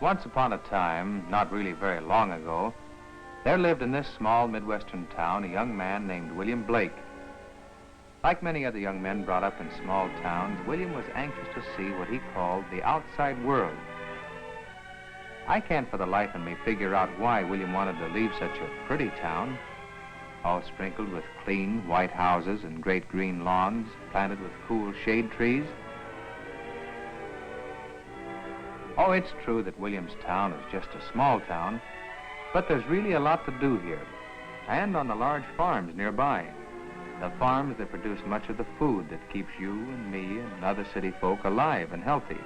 Once upon a time, not really very long ago, there lived in this small Midwestern town a young man named William Blake. Like many other young men brought up in small towns, William was anxious to see what he called the outside world. I can't for the life of me figure out why William wanted to leave such a pretty town, all sprinkled with clean white houses and great green lawns planted with cool shade trees. Oh, it's true that Williamstown is just a small town, but there's really a lot to do here, and on the large farms nearby. The farms that produce much of the food that keeps you and me and other city folk alive and healthy.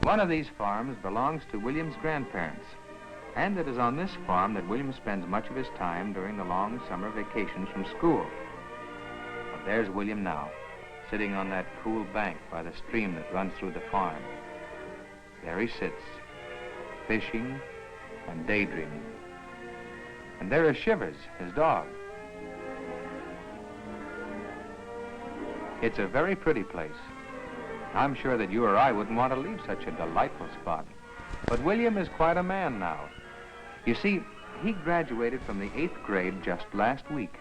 One of these farms belongs to William's grandparents, and it is on this farm that William spends much of his time during the long summer vacations from school. Well, there's William now, sitting on that cool bank by the stream that runs through the farm. There he sits, fishing and daydreaming. And there is Shivers, his dog. It's a very pretty place. I'm sure that you or I wouldn't want to leave such a delightful spot. But William is quite a man now. You see, he graduated from the 8th grade just last week.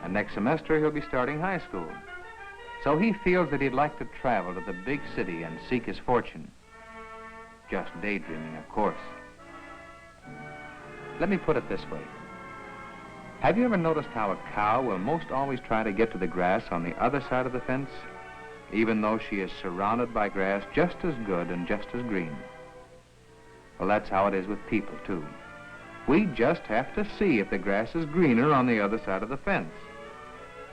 And next semester he'll be starting high school. So he feels that he'd like to travel to the big city and seek his fortune. Just daydreaming, of course. Let me put it this way. Have you ever noticed how a cow will most always try to get to the grass on the other side of the fence, even though she is surrounded by grass just as good and just as green? Well, that's how it is with people, too. We just have to see if the grass is greener on the other side of the fence.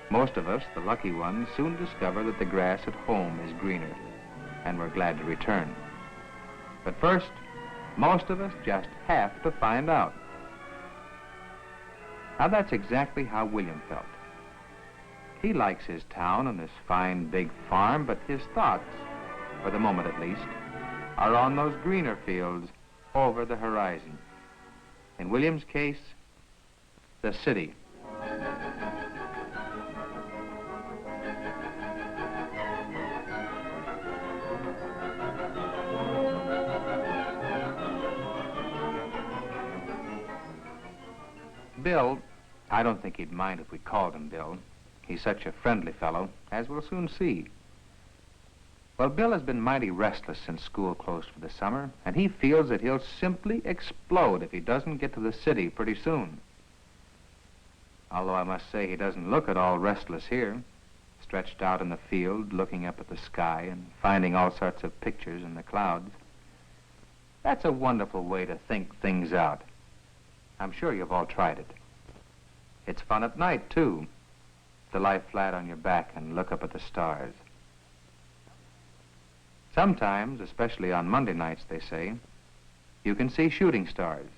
Most of us, the lucky ones, soon discover that the grass at home is greener, and we're glad to return. But first, most of us just have to find out. Now, that's exactly how William felt. He likes his town and this fine big farm, but his thoughts, for the moment at least, are on those greener fields over the horizon. In William's case, the city. Bill, I don't think he'd mind if we called him Bill. He's such a friendly fellow, as we'll soon see. Well, Bill has been mighty restless since school closed for the summer, and he feels that he'll simply explode if he doesn't get to the city pretty soon. Although I must say he doesn't look at all restless here, stretched out in the field, looking up at the sky and finding all sorts of pictures in the clouds. That's a wonderful way to think things out. I'm sure you've all tried it. It's fun at night, too, to lie flat on your back and look up at the stars. Sometimes, especially on Monday nights, they say, you can see shooting stars.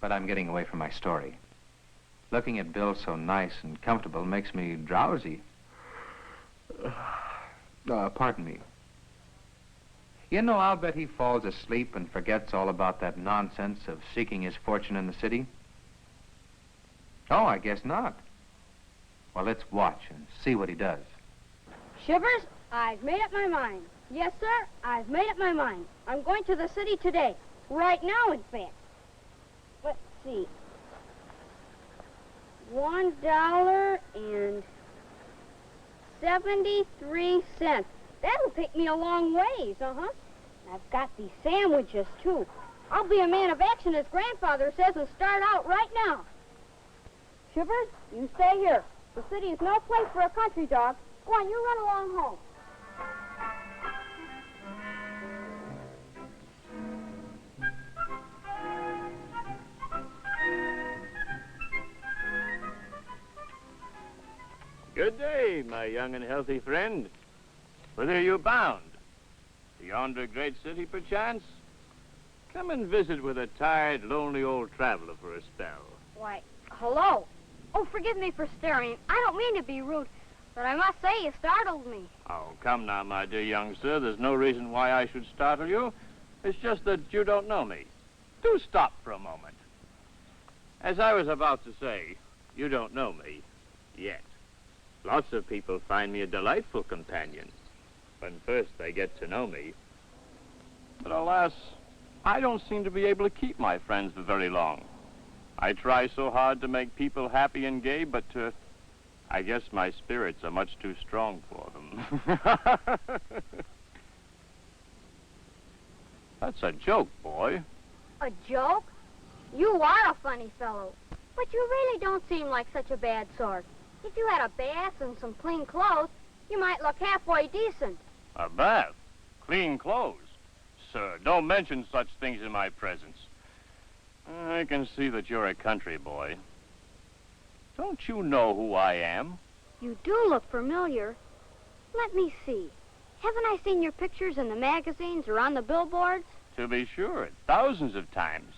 But I'm getting away from my story. Looking at Bill so nice and comfortable makes me drowsy. Pardon me. You know, I'll bet he falls asleep and forgets all about that nonsense of seeking his fortune in the city. Oh, I guess not. Well, let's watch and see what he does. Shivers, I've made up my mind. Yes, sir, I've made up my mind. I'm going to the city today. Right now, in fact. Let's see. $1.73. That'll take me a long ways, I've got these sandwiches, too. I'll be a man of action, as Grandfather says, and start out right now. Shivers, you stay here. The city is no place for a country dog. Go on, you run along home. Good day, my young and healthy friend. Whither are you bound? To yonder great city, perchance? Come and visit with a tired, lonely old traveler for a spell. Why, hello. Oh, forgive me for staring. I don't mean to be rude. but I must say you startled me. Oh, come now, my dear young sir. There's no reason why I should startle you. It's just that you don't know me. Do stop for a moment. As I was about to say, you don't know me yet. Lots of people find me a delightful companion when first they get to know me. But alas, I don't seem to be able to keep my friends for very long. I try so hard to make people happy and gay, but I guess my spirits are much too strong for them. That's a joke, boy. A joke? You are a funny fellow. But you really don't seem like such a bad sort. If you had a bath and some clean clothes, you might look halfway decent. A bath? Clean clothes? Sir, don't mention such things in my presence. I can see that you're a country boy. Don't you know who I am? You do look familiar. Let me see. Haven't I seen your pictures in the magazines or on the billboards? To be sure, thousands of times.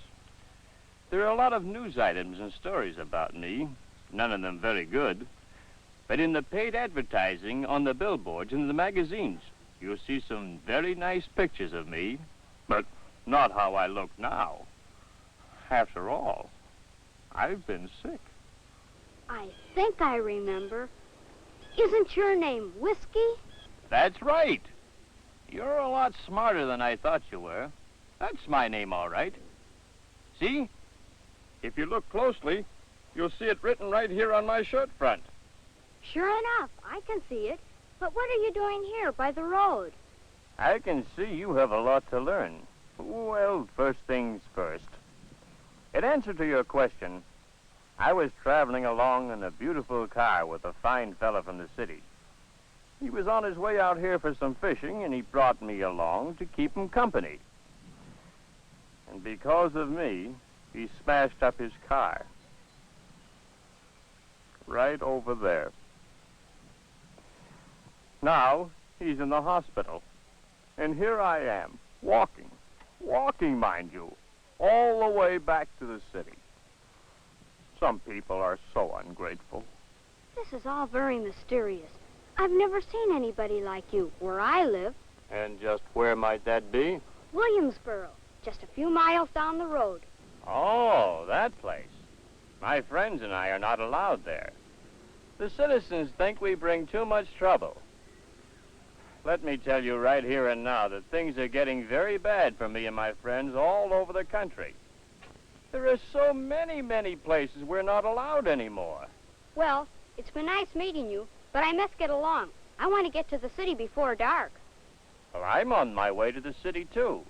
There are a lot of news items and stories about me, none of them very good. But in the paid advertising on the billboards and the magazines, you'll see some very nice pictures of me, but not how I look now. After all, I've been sick. I think I remember. Isn't your name Whiskey? That's right. You're a lot smarter than I thought you were. That's my name, all right. See? If you look closely, you'll see it written right here on my shirt front. Sure enough, I can see it. But what are you doing here by the road? I can see you have a lot to learn. Well, first things first. In answer to your question, I was traveling along in a beautiful car with a fine fella from the city. He was on his way out here for some fishing, and he brought me along to keep him company. And because of me, he smashed up his car. Right over there. Now, he's in the hospital. And here I am, walking, mind you, all the way back to the city. Some people are so ungrateful. This is all very mysterious. I've never seen anybody like you where I live. And just where might that be? Williamsboro, just a few miles down the road. Oh, that place. My friends and I are not allowed there. The citizens think we bring too much trouble. Let me tell you right here and now that things are getting very bad for me and my friends all over the country. There are so many places we're not allowed anymore. Well, it's been nice meeting you, but I must get along. I want to get to the city before dark. Well, I'm on my way to the city, too.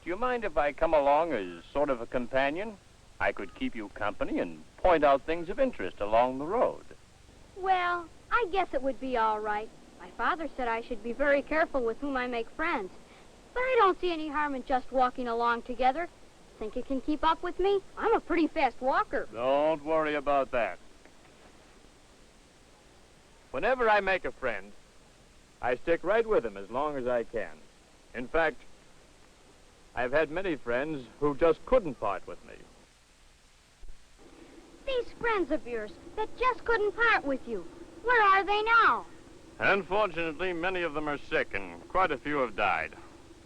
Do you mind if I come along as sort of a companion? I could keep you company and point out things of interest along the road. Well, I guess it would be all right. My father said I should be very careful with whom I make friends. But I don't see any harm in just walking along together. Think you can keep up with me? I'm a pretty fast walker. Don't worry about that. Whenever I make a friend, I stick right with him as long as I can. In fact, I've had many friends who just couldn't part with me. These friends of yours that just couldn't part with you, where are they now? Unfortunately, many of them are sick, and quite a few have died.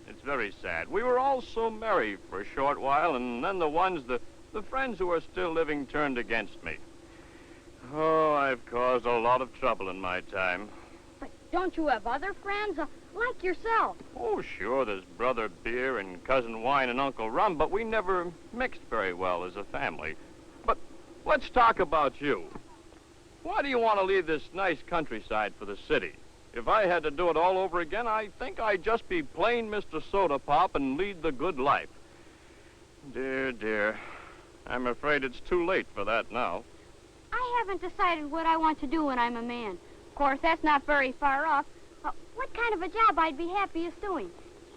It's very sad. We were all so merry for a short while, and then the friends who are still living turned against me. Oh, I've caused a lot of trouble in my time. But don't you have other friends, like yourself? Oh, sure, there's Brother Beer and Cousin Wine and Uncle Rum, but we never mixed very well as a family. But let's talk about you. Why do you want to leave this nice countryside for the city? If I had to do it all over again, I think I'd just be plain Mr. Soda Pop and lead the good life. Dear, I'm afraid it's too late for that now. I haven't decided what I want to do when I'm a man. Of course, that's not very far off. What kind of a job I'd be happiest doing?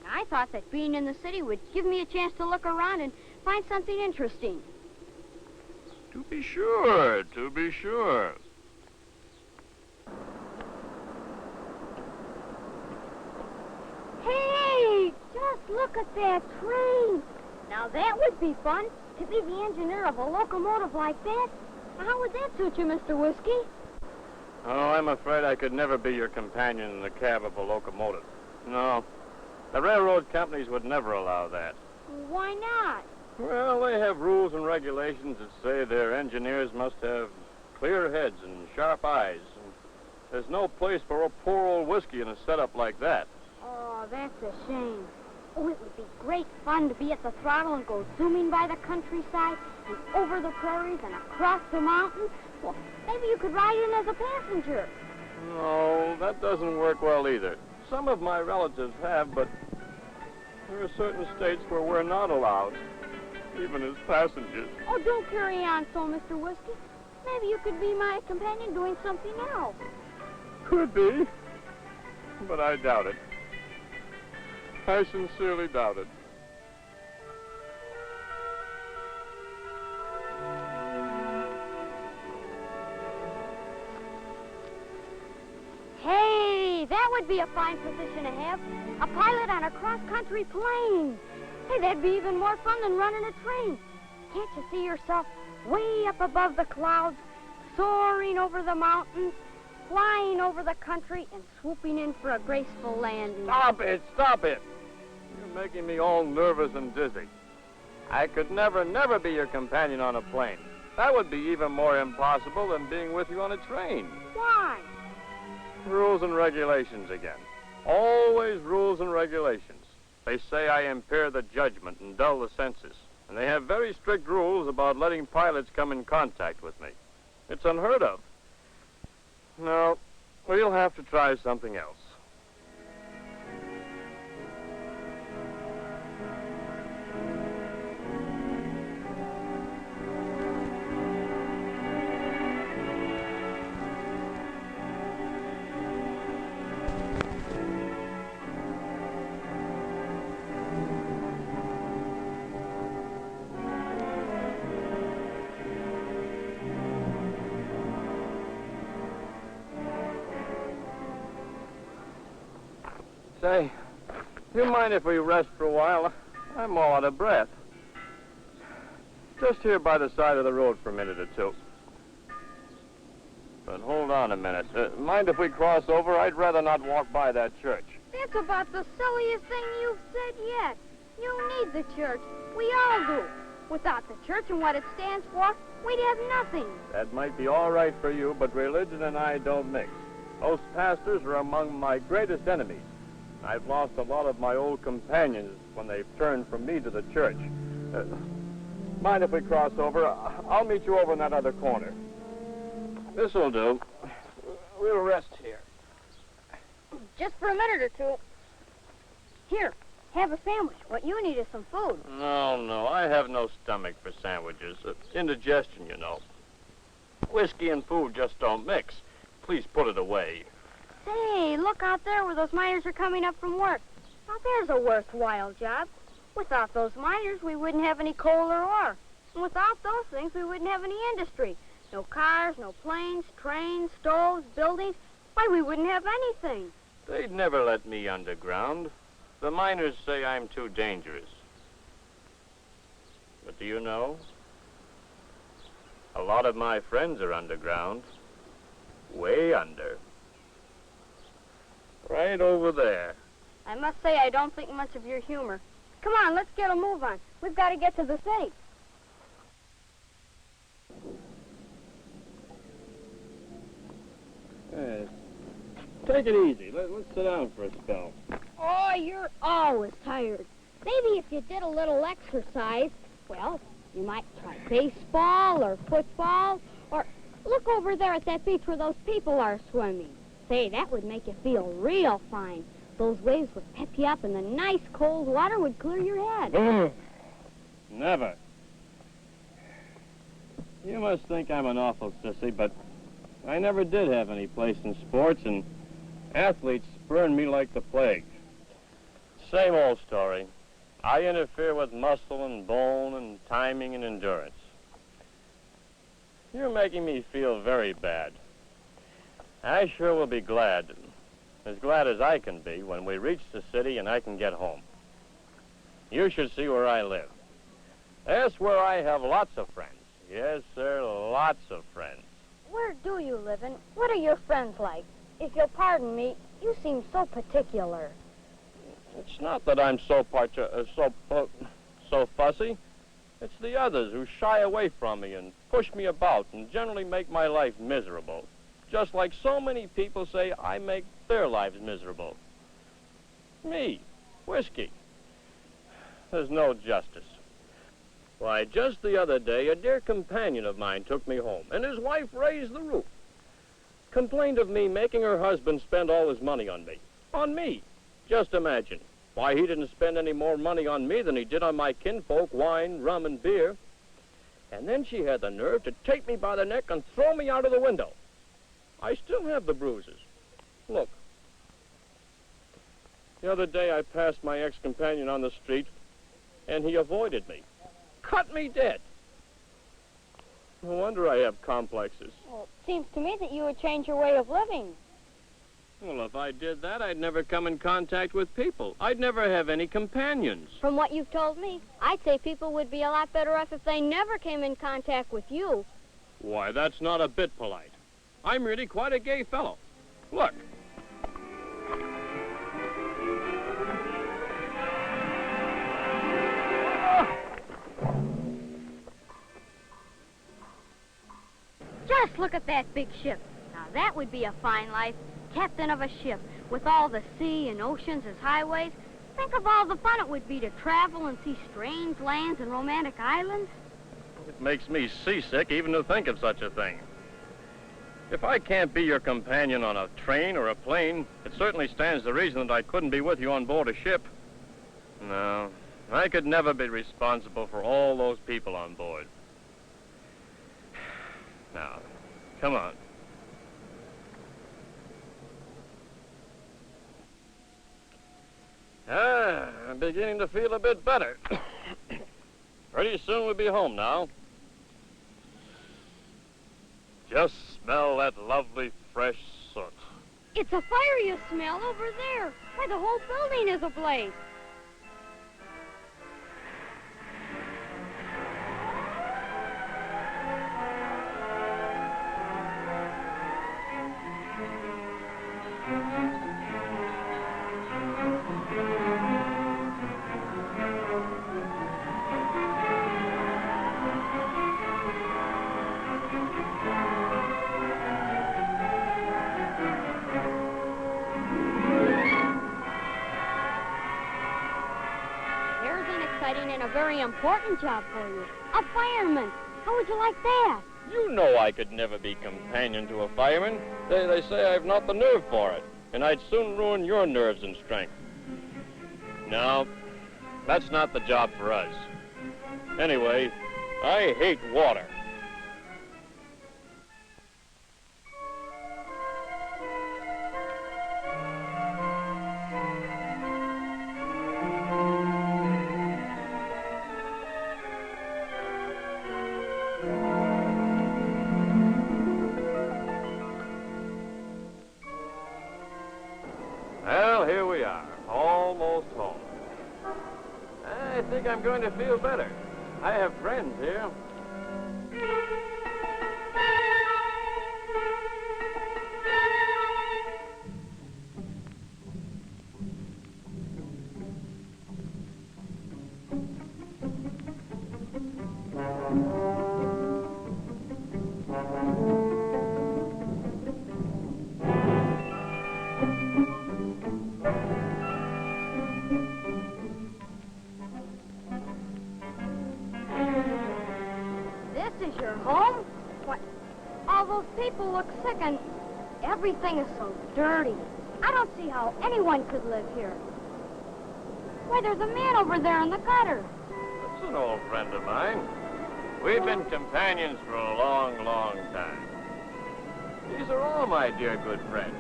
I thought that being in the city would give me a chance to look around and find something interesting. To be sure, to be sure. Hey, just look at that train. Now that would be fun, to be the engineer of a locomotive like that. How would that suit you, Mr. Whiskey? Oh, I'm afraid I could never be your companion in the cab of a locomotive. No, the railroad companies would never allow that. Why not? Well, they have rules and regulations that say their engineers must have clear heads and sharp eyes. And there's no place for a poor old whiskey in a setup like that. Oh, that's a shame. Oh, it would be great fun to be at the throttle and go zooming by the countryside and over the prairies and across the mountains. Well, maybe you could ride in as a passenger. No, that doesn't work well either. Some of my relatives have, but there are certain states where we're not allowed, even as passengers. Oh, don't carry on so, Mr. Whiskey. Maybe you could be my companion doing something else. Could be, but I doubt it. I sincerely doubt it. Hey, that would be a fine position to have. A pilot on a cross-country plane. Hey, that'd be even more fun than running a train. Can't you see yourself way up above the clouds, soaring over the mountains, flying over the country, and swooping in for a graceful landing? Stop it! Stop it! You're making me all nervous and dizzy. I could never be your companion on a plane. That would be even more impossible than being with you on a train. Why? Rules and regulations again. Always rules and regulations. They say I impair the judgment and dull the senses. And they have very strict rules about letting pilots come in contact with me. It's unheard of. No, we'll have to try something else. Say, do you mind if we rest for a while? I'm all out of breath. Just here by the side of the road for a minute or two. But hold on a minute. Mind if we cross over? I'd rather not walk by that church. That's about the silliest thing you've said yet. You need the church. We all do. Without the church and what it stands for, we'd have nothing. That might be all right for you, but religion and I don't mix. Those pastors are among my greatest enemies. I've lost a lot of my old companions when they've turned from me to the church. Mind if we cross over? I'll meet you over in that other corner. This'll do. We'll rest here. Just for a minute or two. Here, have a sandwich. What you need is some food. No, I have no stomach for sandwiches. Indigestion, you know. Whiskey and food just don't mix. Please put it away. Say, look out there where those miners are coming up from work. Now, there's a worthwhile job. Without those miners, we wouldn't have any coal or ore. And without those things, we wouldn't have any industry. No cars, no planes, trains, stoves, buildings. Why, we wouldn't have anything. They'd never let me underground. The miners say I'm too dangerous. But do you know? A lot of my friends are underground. Way under. Right over there. I must say I don't think much of your humor. Come on, let's get a move on. We've got to get to the city. Take it easy. Let's sit down for a spell. Oh, you're always tired. Maybe if you did a little exercise, well, you might try baseball or football, or look over there at that beach where those people are swimming. Say, that would make you feel real fine. Those waves would pep you up, and the nice cold water would clear your head. Never. You must think I'm an awful sissy, but I never did have any place in sports, and athletes spurn me like the plague. Same old story. I interfere with muscle and bone and timing and endurance. You're making me feel very bad. I sure will be glad as I can be, when we reach the city and I can get home. You should see where I live. That's where I have lots of friends. Yes, sir, lots of friends. Where do you live, and what are your friends like? If you'll pardon me, you seem so particular. It's not that I'm so fussy. It's the others who shy away from me and push me about and generally make my life miserable. Just like so many people say I make their lives miserable. Me, whiskey. There's no justice. Why, just the other day, a dear companion of mine took me home, and his wife raised the roof. Complained of me making her husband spend all his money on me. On me. Just imagine. Why, he didn't spend any more money on me than he did on my kinfolk, wine, rum, and beer. And then she had the nerve to take me by the neck and throw me out of the window. I still have the bruises. Look. The other day I passed my ex-companion on the street, and he avoided me. Cut me dead. No wonder I have complexes. Well, it seems to me that you would change your way of living. Well, if I did that, I'd never come in contact with people. I'd never have any companions. From what you've told me, I'd say people would be a lot better off if they never came in contact with you. Why, that's not a bit polite. I'm really quite a gay fellow. Look. Just look at that big ship. Now, that would be a fine life. Captain of a ship, with all the sea and oceans as highways. Think of all the fun it would be to travel and see strange lands and romantic islands. It makes me seasick even to think of such a thing. If I can't be your companion on a train or a plane, it certainly stands to reason that I couldn't be with you on board a ship. No, I could never be responsible for all those people on board. Now, come on. I'm beginning to feel a bit better. Pretty soon we'll be home now. Just smell that lovely fresh soot. It's a fire you smell over there. Why, the whole building is ablaze. And a very important job for you. A fireman. How would you like that? You know I could never be companion to a fireman. They say I've not the nerve for it, and I'd soon ruin your nerves and strength. No, that's not the job for us. Anyway, I hate water. Well, here we are, almost home. I think I'm going to feel better. I have friends here. This is your home? What? All those people look sick and everything is so dirty. I don't see how anyone could live here. Why, there's a man over there in the gutter. That's an old friend of mine. We've been companions for a long, long time. These are all my dear good friends.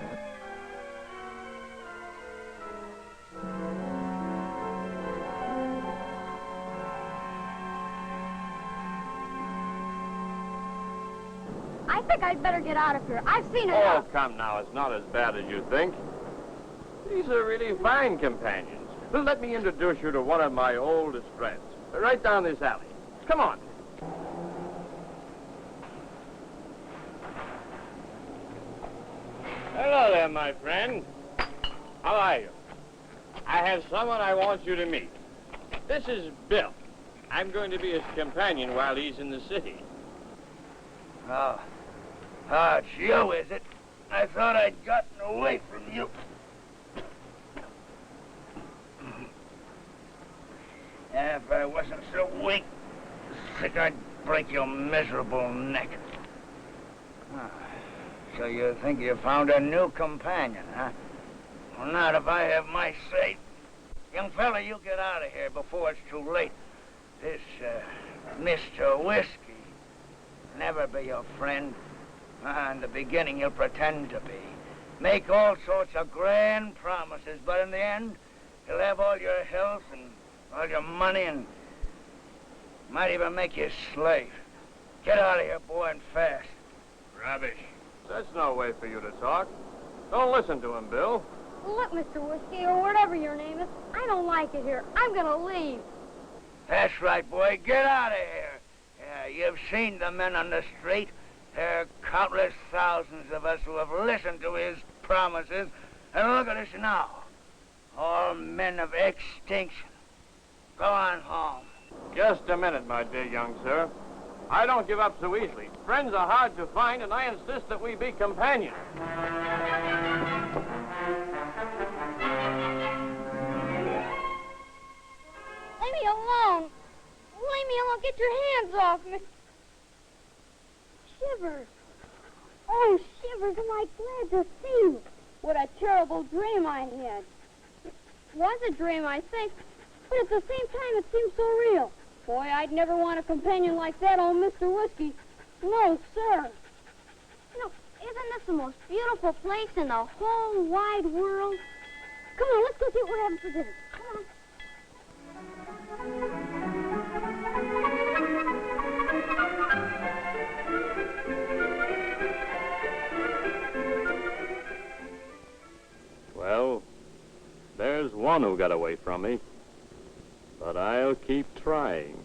I think I'd better get out of here. I've seen it. Oh, come now. It's not as bad as you think. These are really fine companions. Well, let me introduce you to one of my oldest friends. Right down this alley. Come on. there, my friend. How are you? I have someone I want you to meet. This is Bill. I'm going to be his companion while he's in the city. Oh, it's you, is it? I thought I'd gotten away from you. If I wasn't so weak, sick, I'd break your miserable neck. Ah, so you think you found a new companion, huh? Well, not if I have my say. Young fella, you get out of here before it's too late. This, Mr. Whiskey, never be your friend. In the beginning, you'll pretend to be. Make all sorts of grand promises, but in the end, he'll have all your health and all your money and might even make you a slave. Get out of here, boy, and fast. Rubbish. That's no way for you to talk. Don't listen to him, Bill. Look, Mr. Whiskey, or whatever your name is, I don't like it here. I'm gonna leave. That's right, boy. Get out of here. Yeah, you've seen the men on the street. There are countless thousands of us who have listened to his promises. And look at us now. All men of extinction. Go on home. Just a minute, my dear young sir. I don't give up so easily. Friends are hard to find, and I insist that we be companions. Leave me alone. Leave me alone. Get your hands off me. Shivers. Oh, Shivers, am I glad to see you. What a terrible dream I had. It was a dream, I think, but at the same time it seemed so real. Boy, I'd never want a companion like that old Mr. Whiskey. No, sir. You know, isn't this the most beautiful place in the whole wide world? Come on, let's go see what we're having for dinner. Come on. Well, there's one who got away from me. But I'll keep trying.